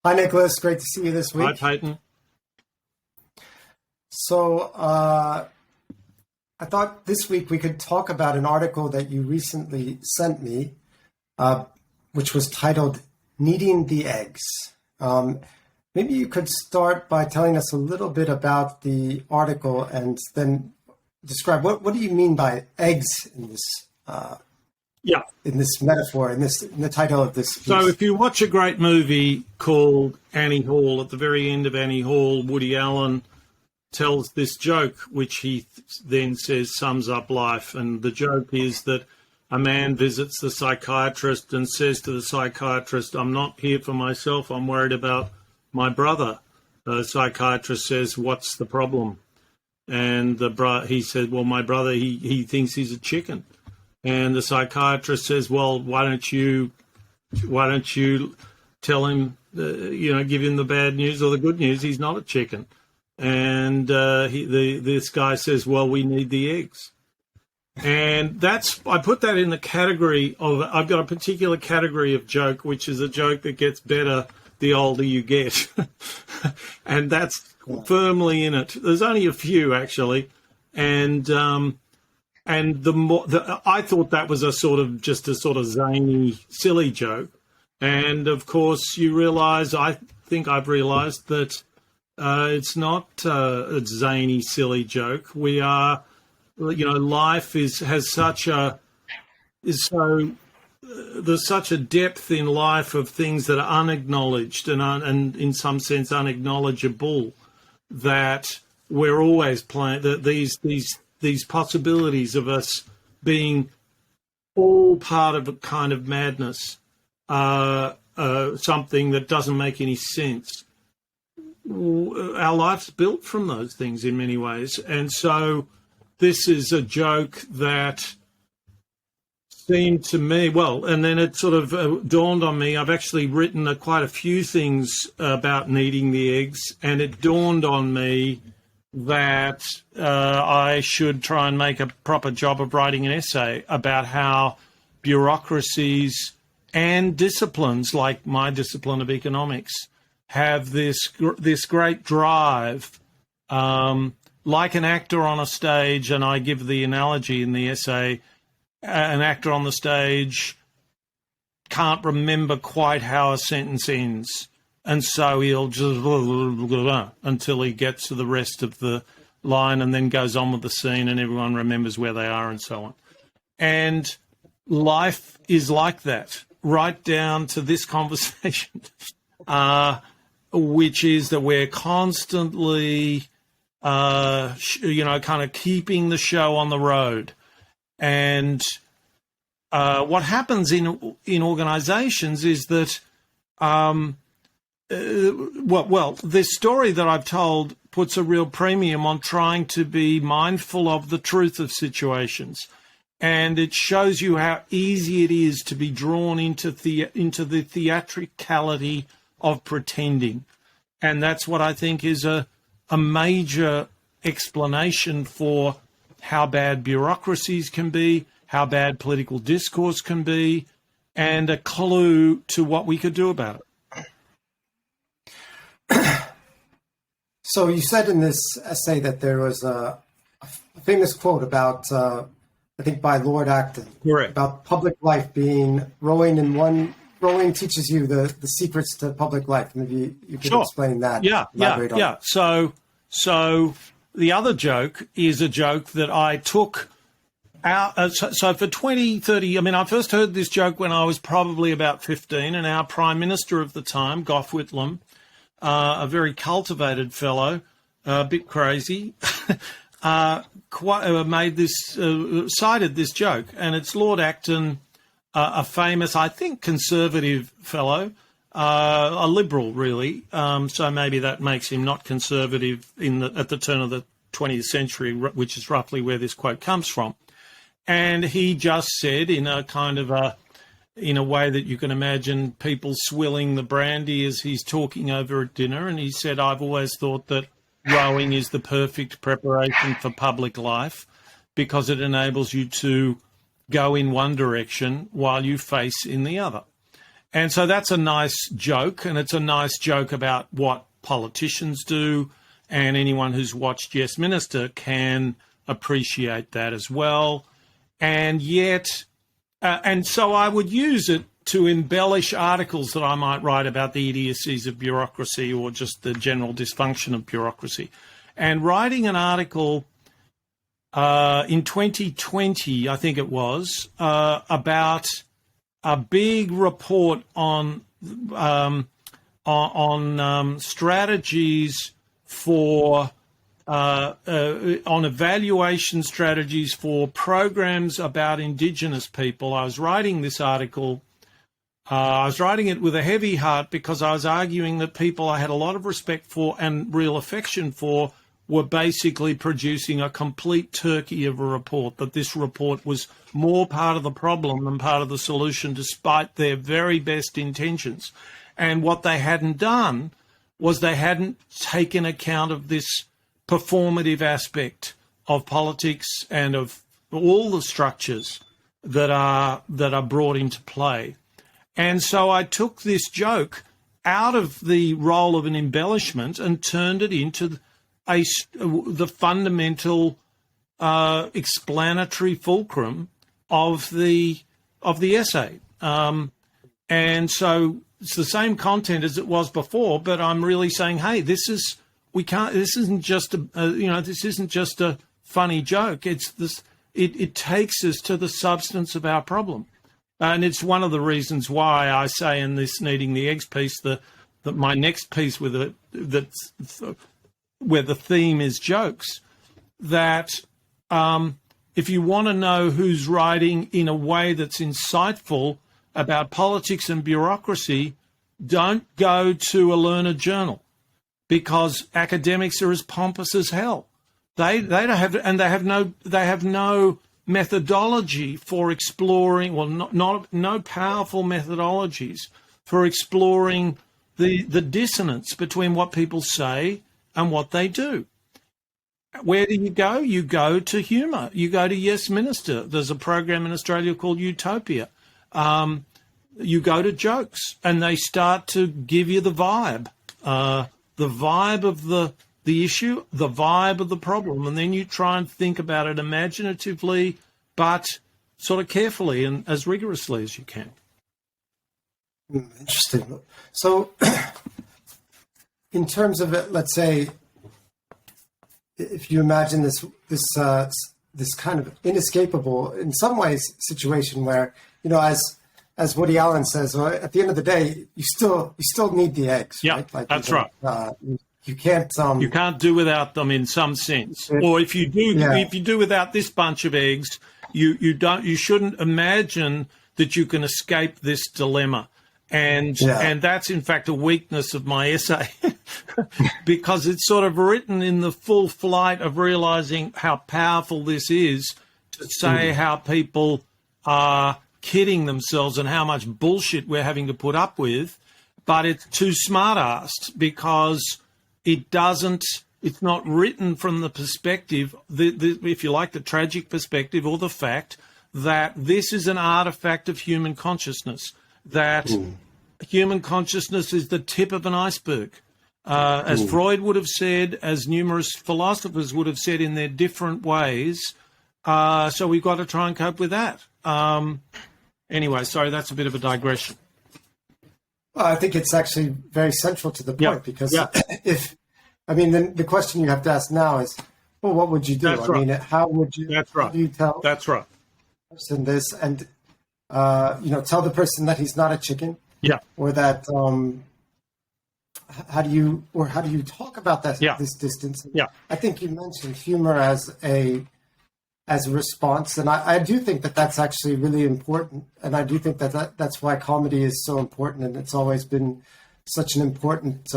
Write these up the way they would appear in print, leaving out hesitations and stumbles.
Hi, Nicholas. Great to see you this Hi, week. Peyton. So, I thought this week we could talk about an article that you recently sent me, which was titled Kneading the Eggs. Maybe you could start by telling us a little bit about the article and then describe what do you mean by eggs in this Yeah. in this metaphor, in the title of this piece. So if you watch a great movie called Annie Hall, at the very end of Annie Hall, Woody Allen tells this joke, which he then says sums up life. And the joke is that a man visits the psychiatrist and says to the psychiatrist, "I'm not here for myself, I'm worried about my brother." The psychiatrist says, "What's the problem?" And he said, "Well, my brother, he thinks he's a chicken." And the psychiatrist says, "Well, why don't you tell him, give him the bad news or the good news? He's not a chicken." And this guy says, "Well, we need the eggs." And I put that in the category of, I've got a particular category of joke, which is a joke that gets better the older you get. And that's firmly in it. There's only a few, actually. And I thought that was just a sort of zany, silly joke. And of course, I think I've realized that it's not a zany, silly joke. We are, life there's such a depth in life of things that are unacknowledged and in some sense unacknowledgeable, that we're always playing these possibilities of us being all part of a kind of madness, something that doesn't make any sense. Our life's built from those things in many ways. And so this is a joke that seemed to me, and then it sort of dawned on me. I've actually written quite a few things about kneading the eggs, and it dawned on me that I should try and make a proper job of writing an essay about how bureaucracies and disciplines like my discipline of economics have this great drive, like an actor on a stage, and I give the analogy in the essay, an actor on the stage can't remember quite how a sentence ends. And so he'll just until he gets to the rest of the line and then goes on with the scene and everyone remembers where they are and so on. And life is like that, right down to this conversation, which is that we're constantly, kind of keeping the show on the road. And what happens in organizations is that, this story that I've told puts a real premium on trying to be mindful of the truth of situations. And it shows you how easy it is to be drawn into the theatricality of pretending. And that's what I think is a major explanation for how bad bureaucracies can be, how bad political discourse can be, and a clue to what we could do about it. So you said in this essay that there was a famous quote about, I think by Lord Acton, Correct, about public life being rowing teaches you the secrets to public life. Maybe you could explain that. Yeah. So the other joke is a joke that I took out. So for 20, 30, I first heard this joke when I was probably about 15, and our Prime Minister of the time, Gough Whitlam, a very cultivated fellow, a bit crazy, cited this joke. And it's Lord Acton, a famous, I think, conservative fellow, a liberal, really. So maybe that makes him not conservative at the turn of the 20th century, which is roughly where this quote comes from. And he just said in a kind of in a way that you can imagine people swilling the brandy as he's talking over at dinner. And he said, "I've always thought that rowing is the perfect preparation for public life because it enables you to go in one direction while you face in the other." And so that's a nice joke, and it's a nice joke about what politicians do, and anyone who's watched Yes Minister can appreciate that as well. And yet, and so I would use it to embellish articles that I might write about the idiocies of bureaucracy or just the general dysfunction of bureaucracy. And writing an article in 2020, I think it was, about a big report on strategies for on evaluation strategies for programs about Indigenous people. I was writing this article. I was writing it with a heavy heart because I was arguing that people I had a lot of respect for and real affection for were basically producing a complete turkey of a report, that this report was more part of the problem than part of the solution, despite their very best intentions. And what they hadn't done was they hadn't taken account of this performative aspect of politics and of all the structures that are brought into play. And so I took this joke out of the role of an embellishment and turned it into the fundamental explanatory fulcrum of the essay. And so it's the same content as it was before, but I'm really saying, hey, this isn't just a funny joke. It's this. It takes us to the substance of our problem. And it's one of the reasons why I say in this Kneading the Eggs piece that my next piece where the theme is jokes, that if you want to know who's writing in a way that's insightful about politics and bureaucracy, don't go to a learned journal, because academics are as pompous as hell. They don't have, and they have no methodology for exploring, well, no powerful methodologies for exploring the dissonance between what people say and what they do. Where do you go? You go to humour. You go to Yes Minister. There's a program in Australia called Utopia. You go to jokes, and they start to give you the vibe of the issue, the vibe of the problem, and then you try and think about it imaginatively, but sort of carefully and as rigorously as you can. Interesting. So, in terms of it, let's say, if you imagine this kind of inescapable, in some ways, situation where, you know, as Woody Allen says, well, at the end of the day, you still need the eggs. Yeah, right? Like, that's right. You can't. You can't do without them in some sense. Or if you do, if you do without this bunch of eggs, you shouldn't imagine that you can escape this dilemma. And that's in fact a weakness of my essay, because it's sort of written in the full flight of realizing how powerful this is to say how people are kidding themselves and how much bullshit we're having to put up with, but it's too smart-assed because it's not written from the perspective, if you like, the tragic perspective or the fact that this is an artifact of human consciousness, that human consciousness is the tip of an iceberg. As Freud would have said, as numerous philosophers would have said in their different ways. So we've got to try and cope with that. Anyway, sorry, that's a bit of a digression. Well, I think it's actually very central to the point, because then the question you have to ask now is, well, what would you do? That's right. mean, how would you? That's right. How do you tell? That's right. Person this, and tell the person that he's not a chicken. Yeah. Or that how do you talk about that this distance? Yeah. I think you mentioned humor as a response, and I do think that that's actually really important, and I do think that's why comedy is so important, and it's always been such an important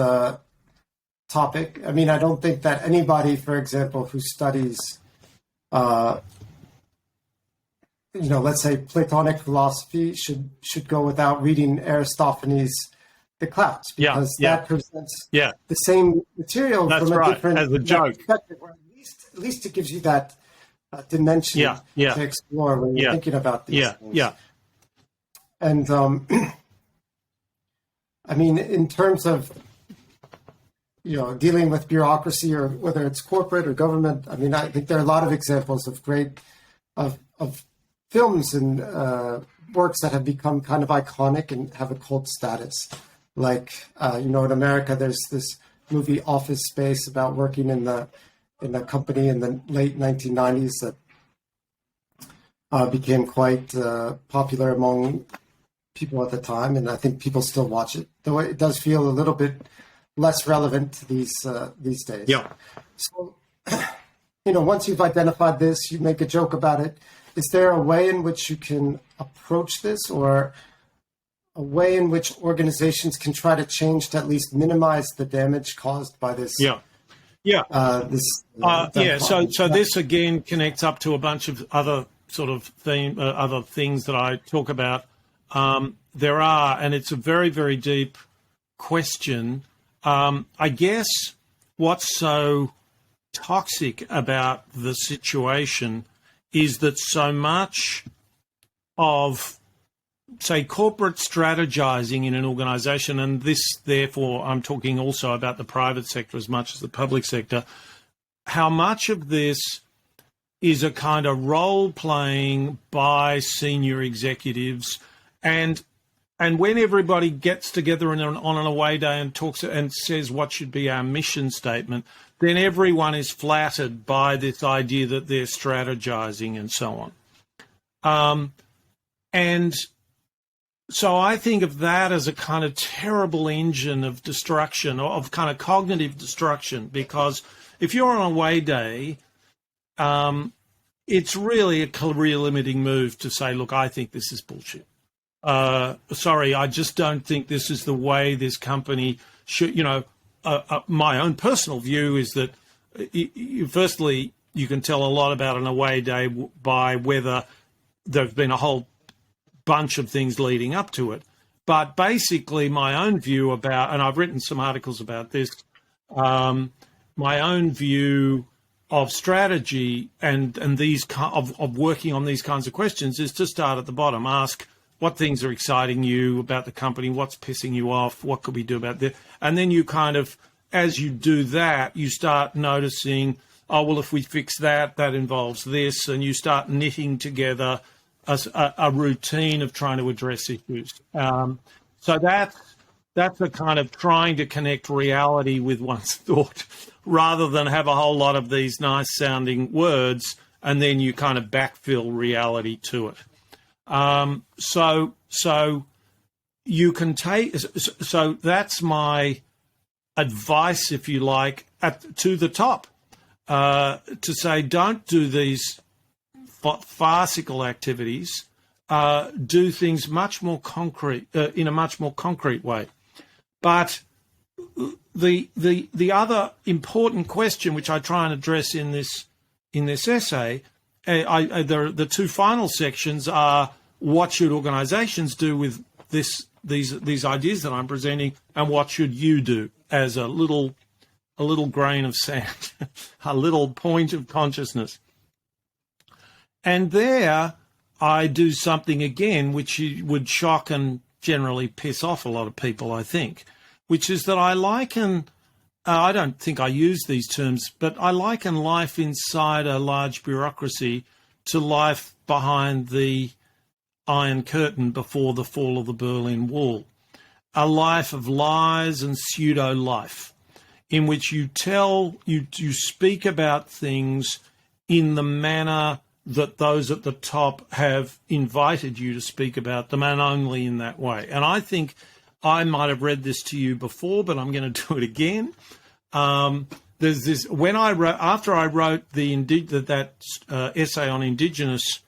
topic. I mean, I don't think that anybody, for example, who studies let's say Platonic philosophy should go without reading Aristophanes' The Clouds, because that presents the same material from a different as a joke. Perspective, or at least it gives you that dimension to explore when you're thinking about these things. And I mean, in terms of, dealing with bureaucracy, or whether it's corporate or government, I mean, I think there are a lot of examples of of films and works that have become kind of iconic and have a cult status. Like, in America, there's this movie Office Space about working in a company in the late 1990s that became quite popular among people at the time, and I think people still watch it, though it does feel a little bit less relevant these days. Yeah. So, once you've identified this, you make a joke about it. Is there a way in which you can approach this, or a way in which organizations can try to change to at least minimize the damage caused by this? Yeah. So this again connects up to a bunch of other sort of other things that I talk about. There are, and it's a very, very deep question. I guess what's so toxic about the situation is that so much of, say, corporate strategizing in an organization, and this, therefore, I'm talking also about the private sector as much as the public sector, how much of this is a kind of role playing by senior executives, and when everybody gets together on an away day and talks and says what should be our mission statement, then everyone is flattered by this idea that they're strategizing and so on. And so I think of that as a kind of terrible engine of destruction, or of kind of cognitive destruction, because if you're on a away day, it's really a career-limiting move to say, look, I think this is bullshit. Sorry, I just don't think this is the way this company should, my own personal view is that, firstly, you can tell a lot about an away day by whether there's been a whole bunch of things leading up to it. But basically, my own view about, and I've written some articles about this, my own view of strategy and these of working on these kinds of questions is to start at the bottom. Ask what things are exciting you about the company, what's pissing you off, what could we do about this? And then you kind of, as you do that, you start noticing, oh, well, if we fix that, that involves this, and you start knitting together a routine of trying to address issues. So that's a kind of trying to connect reality with one's thought, rather than have a whole lot of these nice sounding words and then you kind of backfill reality to it. So you can take, so that's my advice, if you like, to the top, to say, don't do these farcical activities, do things much more concrete, in a much more concrete way. But the other important question, which I try and address in this essay, the two final sections are, what should organisations do with these ideas that I'm presenting, and what should you do as a little grain of sand, a little point of consciousness. And there I do something again which would shock and generally piss off a lot of people, I think, which is that I liken, I don't think I use these terms, but I liken life inside a large bureaucracy to life behind the Iron Curtain before the fall of the Berlin Wall. A life of lies and pseudo-life, in which you speak about things in the manner that those at the top have invited you to speak about them, and only in that way. And I think I might have read this to you before, but I'm going to do it again. There's this, after I wrote that essay on Indigenous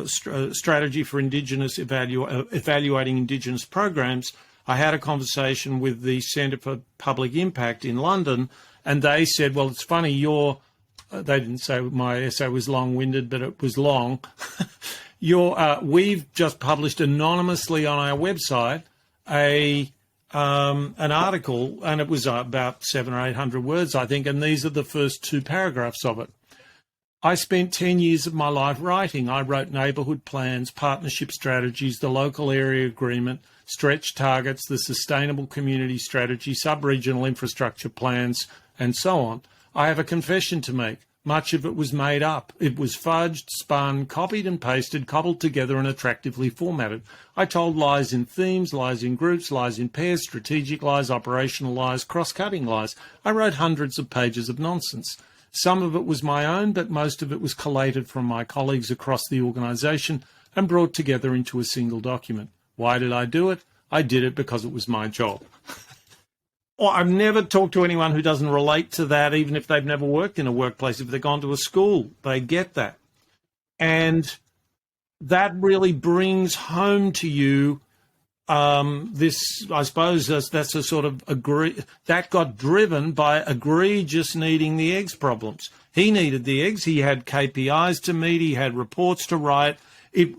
strategy for Indigenous evaluating Indigenous programs, I had a conversation with the Centre for Public Impact in London, and they said, well, it's funny, they didn't say my essay was long-winded, but it was long. We've just published anonymously on our website an article, and it was about 700 or 800 words, I think, and these are the first two paragraphs of it. I spent 10 years of my life writing. I wrote neighbourhood plans, partnership strategies, the local area agreement, stretch targets, the sustainable community strategy, sub-regional infrastructure plans, and so on. I have a confession to make. Much of it was made up. It was fudged, spun, copied and pasted, cobbled together and attractively formatted. I told lies in themes, lies in groups, lies in pairs, strategic lies, operational lies, cross-cutting lies. I wrote hundreds of pages of nonsense. Some of it was my own, but most of it was collated from my colleagues across the organisation and brought together into a single document. Why did I do it? I did it because it was my job. Or I've never talked to anyone who doesn't relate to that, even if they've never worked in a workplace. If they've gone to a school, they get that. And that really brings home to you this, I suppose, that's a sort of that got driven by egregious needing the eggs problems. He needed the eggs. He had KPIs to meet. He had reports to write.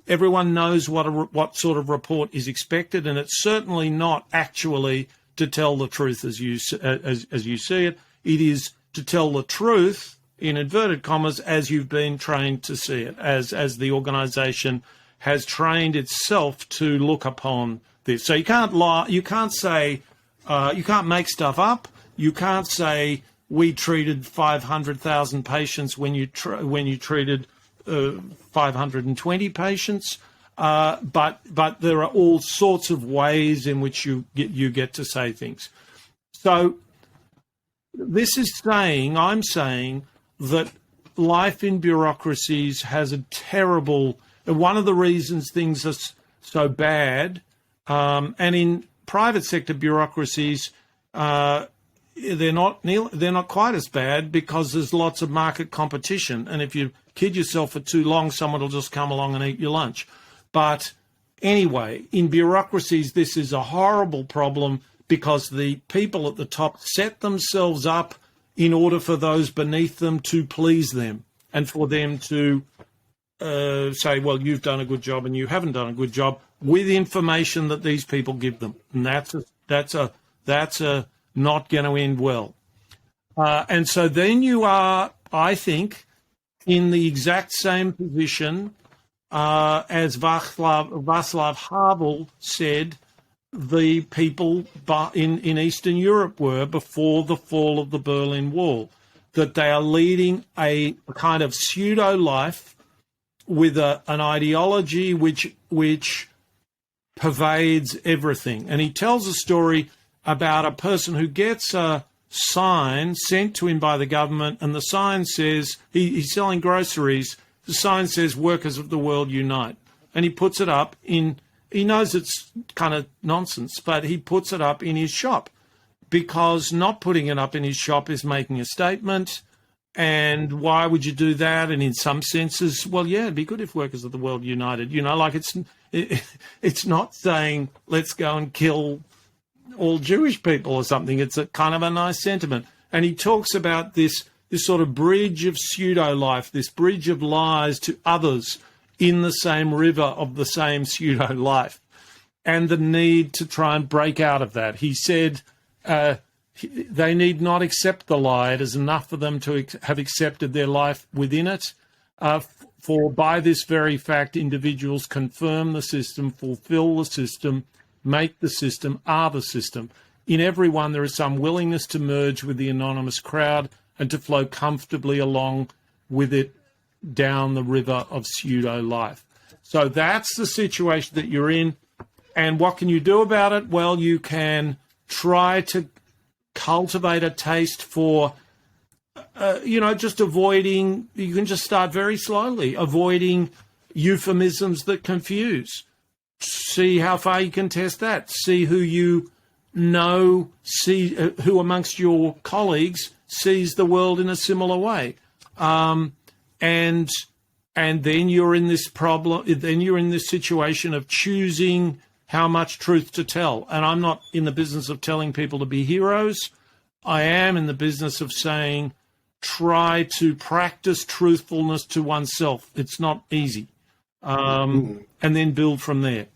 Everyone knows what sort of report is expected, and it's certainly not actually to tell the truth as you see it. It is to tell the truth, in inverted commas, as you've been trained to see it, as the organisation has trained itself to look upon this. So you can't lie. You can't say, you can't make stuff up. You can't say we treated 500,000 patients when you treated 520 patients. But there are all sorts of ways in which you get to say things. So this is I'm saying that life in bureaucracies has a terrible, one of the reasons things are so bad, and in private sector bureaucracies, they're not quite as bad because there's lots of market competition. And if you kid yourself for too long, someone will just come along and eat your lunch. But anyway, in bureaucracies, this is a horrible problem because the people at the top set themselves up in order for those beneath them to please them and for them to say, well, you've done a good job and you haven't done a good job with information that these people give them. And that's not going to end well. And so then you are, I think, in the exact same position as Václav Havel said the people in Eastern Europe were before the fall of the Berlin Wall, that they are leading a kind of pseudo-life with an ideology which pervades everything. And he tells a story about a person who gets a sign sent to him by the government, and the sign says, he's selling groceries, the sign says, "Workers of the world unite." And he puts it up he knows it's kind of nonsense, but he puts it up in his shop because not putting it up in his shop is making a statement. And why would you do that? And in some senses, well, yeah, it'd be good if workers of the world united. You know, like it's not saying let's go and kill all Jewish people or something. It's a kind of a nice sentiment. And he talks about this sort of bridge of pseudo-life, this bridge of lies to others in the same river of the same pseudo-life, and the need to try and break out of that. He said they need not accept the lie. It is enough for them to have accepted their life within it. For by this very fact, individuals confirm the system, fulfill the system, make the system, are the system. In everyone, there is some willingness to merge with the anonymous crowd and to flow comfortably along with it down the river of pseudo-life. So that's the situation that you're in. And what can you do about it? Well, you can try to cultivate a taste for, just avoiding, you can just start very slowly, avoiding euphemisms that confuse. See how far you can test that. See who you know, see who amongst your colleagues sees the world in a similar way. And then you're in this problem, then you're in this situation of choosing how much truth to tell. And I'm not in the business of telling people to be heroes. I am in the business of saying, try to practice truthfulness to oneself. It's not easy. And then build from there.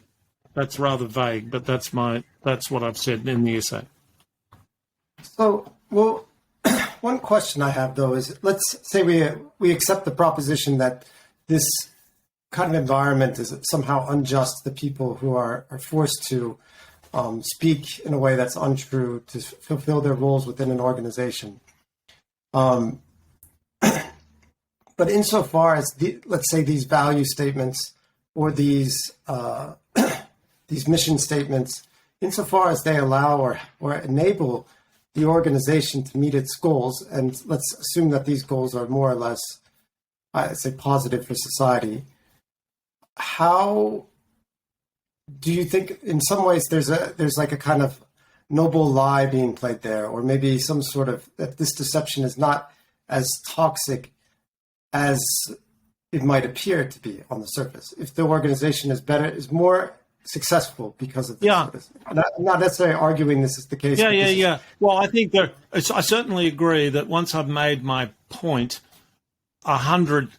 That's rather vague, but that's what I've said in the essay. So, well, one question I have, though, is let's say we accept the proposition that this kind of environment is somehow unjust to the people who are forced to speak in a way that's untrue to fulfill their roles within an organization. But insofar as, let's say, these value statements or these these mission statements, insofar as they allow or enable the organization to meet its goals, and let's assume that these goals are more or less, I'd say, positive for society, how do you think, in some ways, there's like a kind of noble lie being played there, or maybe some sort of, that this deception is not as toxic as it might appear to be on the surface? If the organization is more successful because of this. Yeah. I'm not necessarily arguing this is the case. Yeah. Well, I think I certainly agree that once I've made my point, 100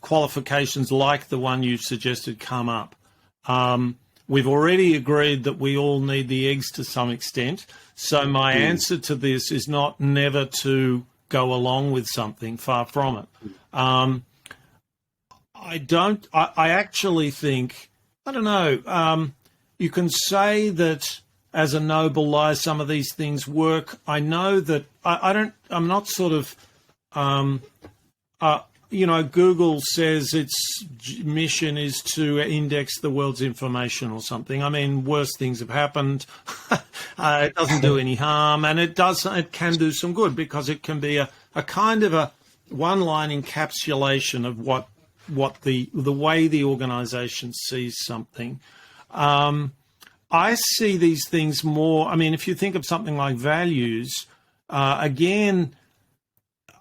qualifications like the one you've suggested come up. We've already agreed that we all need the eggs to some extent. So my answer to this is not never to go along with something, far from it. I actually think, I don't know, you can say that as a noble lie, some of these things work. I know that I'm not sort of, Google says its mission is to index the world's information or something. I mean, worse things have happened. It doesn't do any harm, and it can do some good, because it can be a kind of a one-line encapsulation of what the way the organization sees something. I see these things more, I mean, if you think of something like values, again,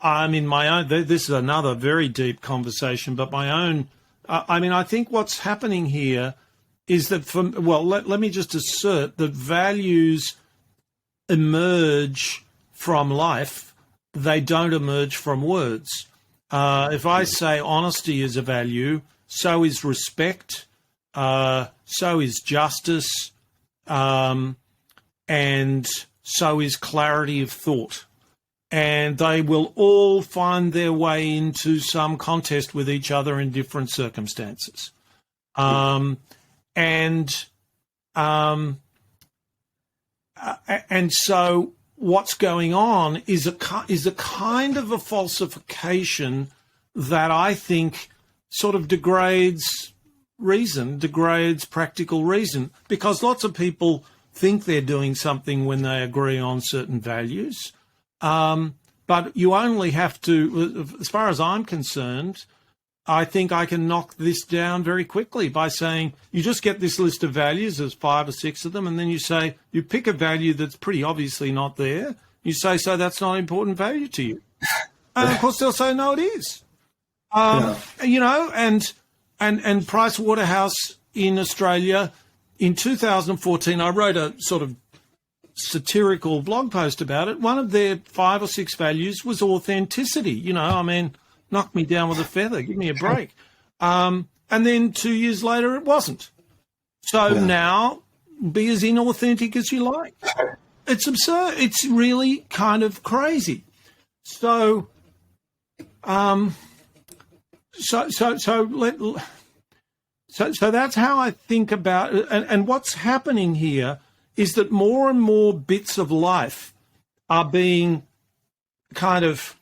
I mean, my own, this is another very deep conversation, but my own, I think what's happening here is that, let me just assert that values emerge from life. They don't emerge from words. If I say honesty is a value, so is respect, so is justice, and so is clarity of thought. And they will all find their way into some contest with each other in different circumstances. And so what's going on is a kind of a falsification that I think sort of degrades practical reason, because lots of people think they're doing something when they agree on certain values. But you only have to, as far as I'm concerned, I think I can knock this down very quickly by saying you just get this list of values, there's 5 or 6 of them, and then you pick a value that's pretty obviously not there. You say, so that's not an important value to you. And of course they'll say, no, it is. And Price Waterhouse in Australia in 2014, I wrote a sort of satirical blog post about it. One of their 5 or 6 values was authenticity. Knock me down with a feather, give me a break. And then 2 years later, it wasn't. So now, be as inauthentic as you like. It's absurd. It's really kind of crazy. So, so that's how I think about it. And what's happening here is that more and more bits of life are being kind of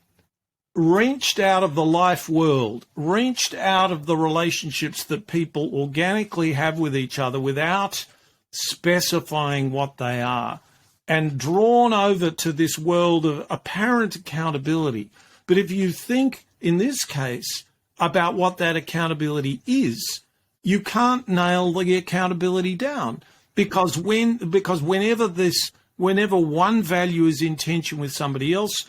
wrenched out of the life world, wrenched out of the relationships that people organically have with each other without specifying what they are, and drawn over to this world of apparent accountability. But if you think, in this case, about what that accountability is, you can't nail the accountability down. Because whenever one value is in tension with somebody else,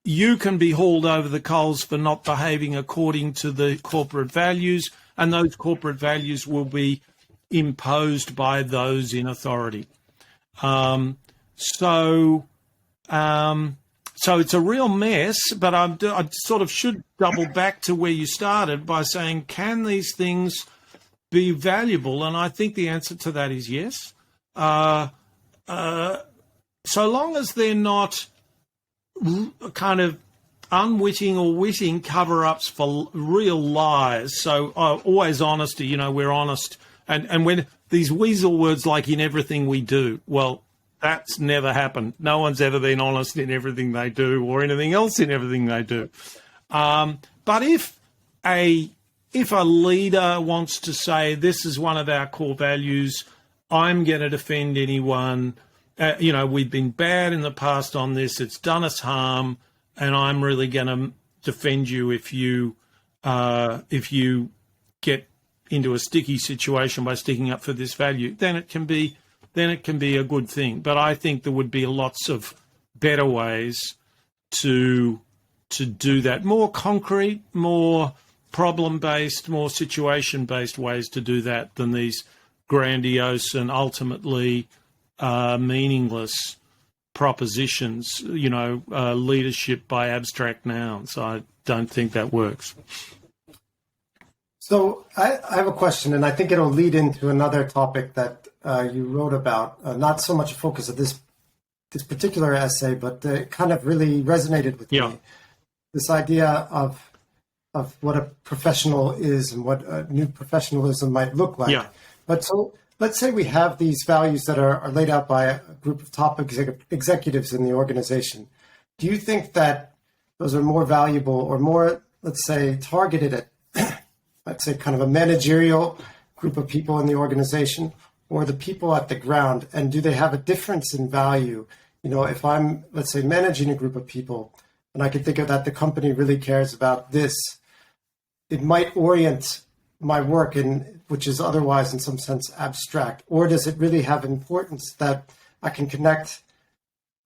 you can be hauled over the coals for not behaving according to the corporate values, and those corporate values will be imposed by those in authority. So it's a real mess, but I sort of should double back to where you started by saying, can these things be valuable? And I think the answer to that is yes. So long as they're not kind of unwitting or witting cover-ups for real lies. So always honesty, we're honest. And when these weasel words like in everything we do. Well, that's never happened. No one's ever been honest in everything they do or anything else in everything they do. But if a leader wants to say, this is one of our core values, I'm going to defend anyone, we've been bad in the past on this, it's done us harm, and I'm really going to defend you if you get into a sticky situation by sticking up for this value, then it can be a good thing. But I think there would be lots of better ways to do that, more concrete, more problem-based, more situation-based ways to do that than these grandiose and ultimately meaningless propositions, leadership by abstract nouns. I don't think that works. So I have a question, and I think it'll lead into another topic that you wrote about, not so much a focus of this particular essay, but it kind of really resonated with me. This idea of what a professional is and what a new professionalism might look like. Yeah. But so let's say we have these values that are laid out by a group of top executives in the organization. Do you think that those are more valuable or more, let's say, targeted at, let's say, kind of a managerial group of people in the organization, or the people at the ground? And do they have a difference in value? If I'm, let's say, managing a group of people, and I can think of that the company really cares about this, it might orient my work which is otherwise in some sense abstract. Or does it really have importance that I can connect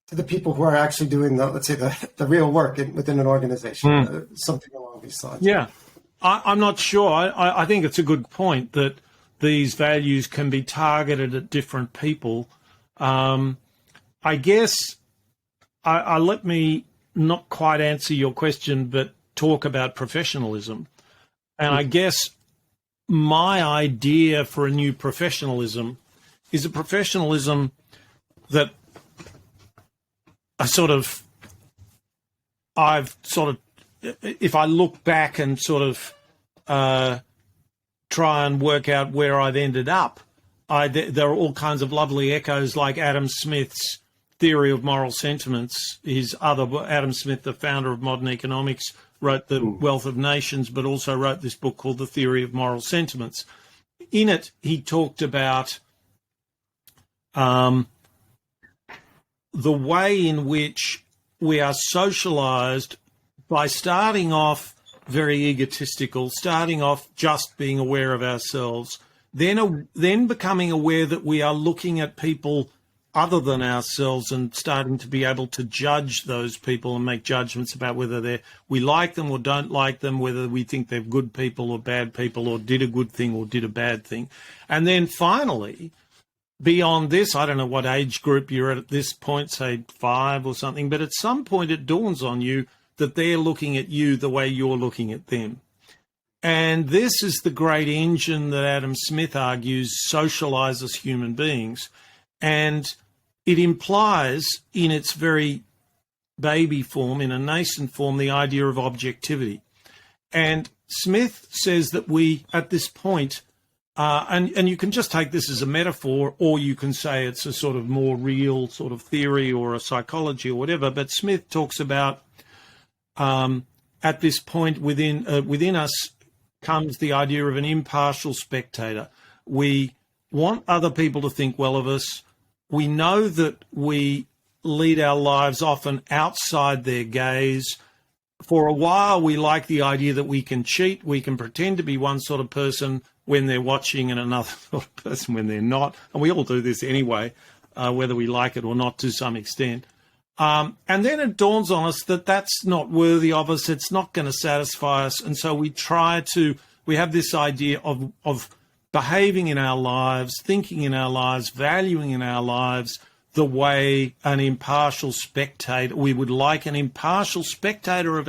to the people who are actually doing the real work within an organization, something along these lines? Yeah. I'm not sure. I think it's a good point that these values can be targeted at different people. I guess let me not quite answer your question, but talk about professionalism. And I guess my idea for a new professionalism is a professionalism that if I look back and try and work out where I've ended up, there are all kinds of lovely echoes, like Adam Smith's theory of moral sentiments. Adam Smith, the founder of modern economics, wrote The Wealth of Nations, but also wrote this book called The Theory of Moral Sentiments. In it, he talked about the way in which we are socialized by starting off very egotistical, starting off just being aware of ourselves, then becoming aware that we are looking at people other than ourselves and starting to be able to judge those people and make judgments about whether we like them or don't like them, whether we think they're good people or bad people, or did a good thing or did a bad thing. And then finally, beyond this, I don't know what age group you're at this point, say 5 or something, but at some point it dawns on you that they're looking at you the way you're looking at them. And this is the great engine that Adam Smith argues socializes human beings. And it implies in its very baby form, in a nascent form, the idea of objectivity. And Smith says that we, at this point, and you can just take this as a metaphor, or you can say it's a sort of more real sort of theory or a psychology or whatever, but Smith talks about at this point within us comes the idea of an impartial spectator. We want other people to think well of us. We know that we lead our lives often outside their gaze. For a while, we like the idea that we can cheat. We can pretend to be one sort of person when they're watching and another sort of person when they're not. And we all do this anyway, whether we like it or not to some extent. And then it dawns on us that that's not worthy of us. It's not going to satisfy us. And so we have this idea of behaving in our lives, thinking in our lives, valuing in our lives the way an impartial spectator, we would like an impartial spectator of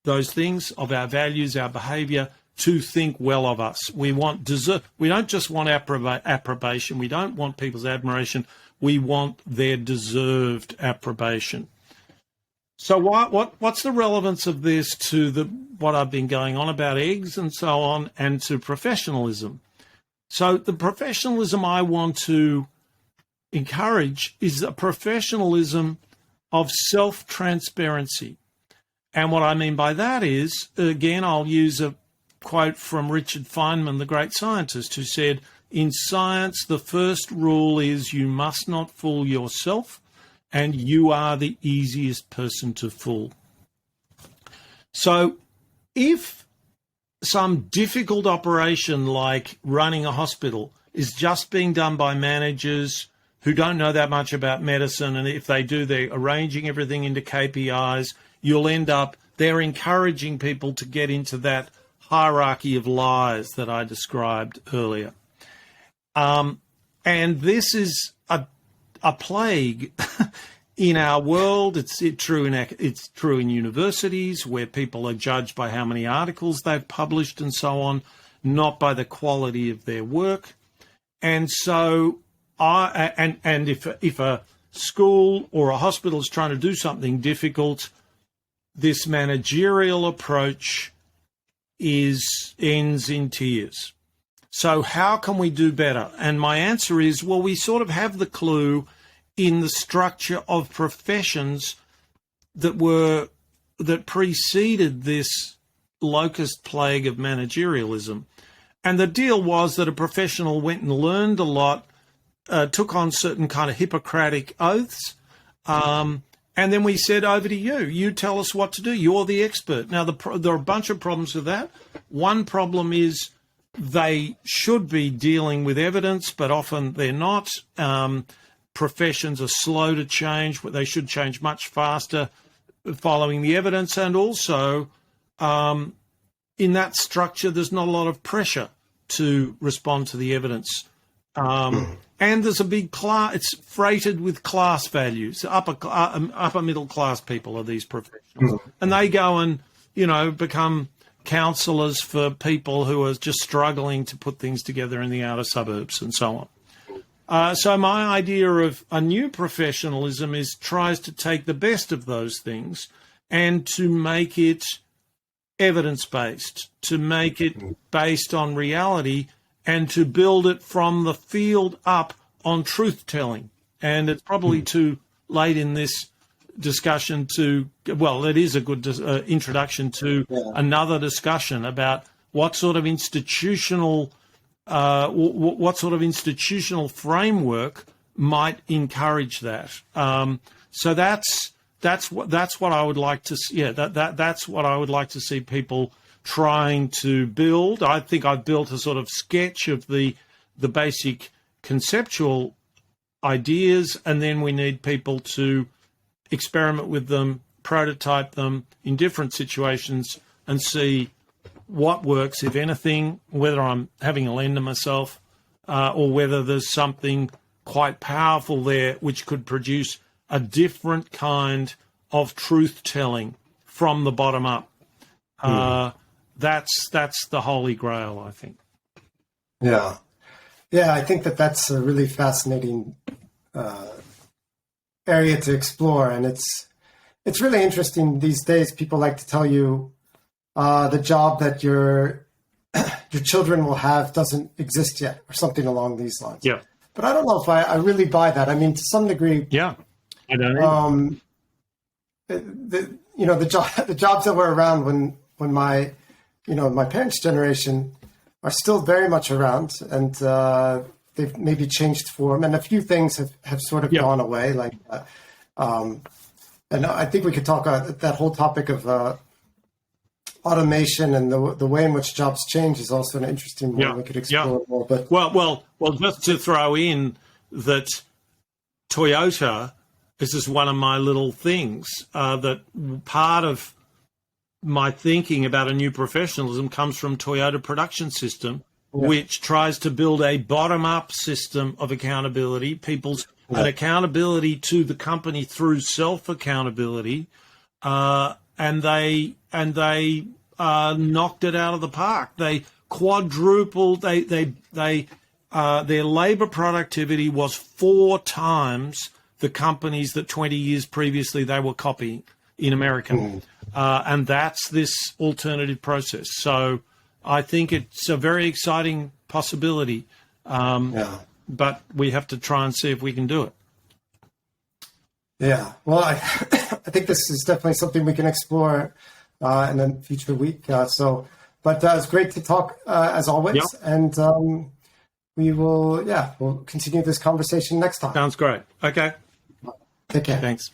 those things, of our values, our behavior, to think well of us. We don't just want approbation. We don't want people's admiration. We want their deserved approbation. So what's the relevance of this to what I've been going on about eggs and so on, and to professionalism? So the professionalism I want to encourage is a professionalism of self-transparency. And what I mean by that is, again, I'll use a quote from Richard Feynman, the great scientist, who said, in science, the first rule is you must not fool yourself, and you are the easiest person to fool. So if some difficult operation like running a hospital is just being done by managers who don't know that much about medicine, and if they do, they're arranging everything into KPIs, you'll end up, they're encouraging people to get into that hierarchy of lies that I described earlier. And this is a plague in our world. It's true in universities, where people are judged by how many articles they've published and so on, not by the quality of their work. And so if a school or a hospital is trying to do something difficult, this managerial approach ends in tears. So how can we do better? And my answer is, well, we sort of have the clue in the structure of professions that preceded this locust plague of managerialism. And the deal was that a professional went and learned a lot, took on certain kind of Hippocratic oaths, and then we said, over to you. You tell us what to do. You're the expert. Now, there are a bunch of problems with that. One problem is they should be dealing with evidence, but often they're not. Professions are slow to change. They should change much faster following the evidence. And also, in that structure, there's not a lot of pressure to respond to the evidence. And there's a big class, it's freighted with class values. Upper middle class people are these professionals. And they go and, become counsellors for people who are just struggling to put things together in the outer suburbs and so on. So my idea of a new professionalism tries to take the best of those things and to make it evidence-based, to make it based on reality, and to build it from the field up on truth-telling. And it's probably too late in this discussion it is a good introduction to another discussion about what sort of institutional framework might encourage that. So that's what I would like to see. That's what I would like to see people trying to build. I think I've built a sort of sketch of the basic conceptual ideas, and then we need people to experiment with them, prototype them in different situations, and see what works, if anything, whether I'm having a lender myself, or whether there's something quite powerful there which could produce a different kind of truth-telling from the bottom up. That's the holy grail, I think. Yeah. Yeah, I think that's a really fascinating area to explore. And it's really interesting these days. People like to tell you the job that your children will have doesn't exist yet, or something along these lines. Yeah. But I don't know if I really buy that. I mean, to some degree, yeah, I don't know. The jobs that were around when my parents' generation are still very much around, and they've maybe changed form, and a few things have sort of gone away. Like, and I think we could talk that whole topic of automation and the way in which jobs change is also an interesting one we could explore more. But well, just to throw in that Toyota, this is one of my little things that part of my thinking about a new professionalism comes from Toyota Production System, which tries to build a bottom-up system of accountability, an accountability to the company through self-accountability, and they knocked it out of the park. They quadrupled. Their labor productivity was 4 times the companies that 20 years previously they were copying in America. And that's this alternative process. So I think it's a very exciting possibility. Yeah. But we have to try and see if we can do it. Yeah. Well, I think this is definitely something we can explore in a future week. But it's great to talk as always. Yep. And we'll continue this conversation next time. Sounds great. Okay. Take care. Thanks.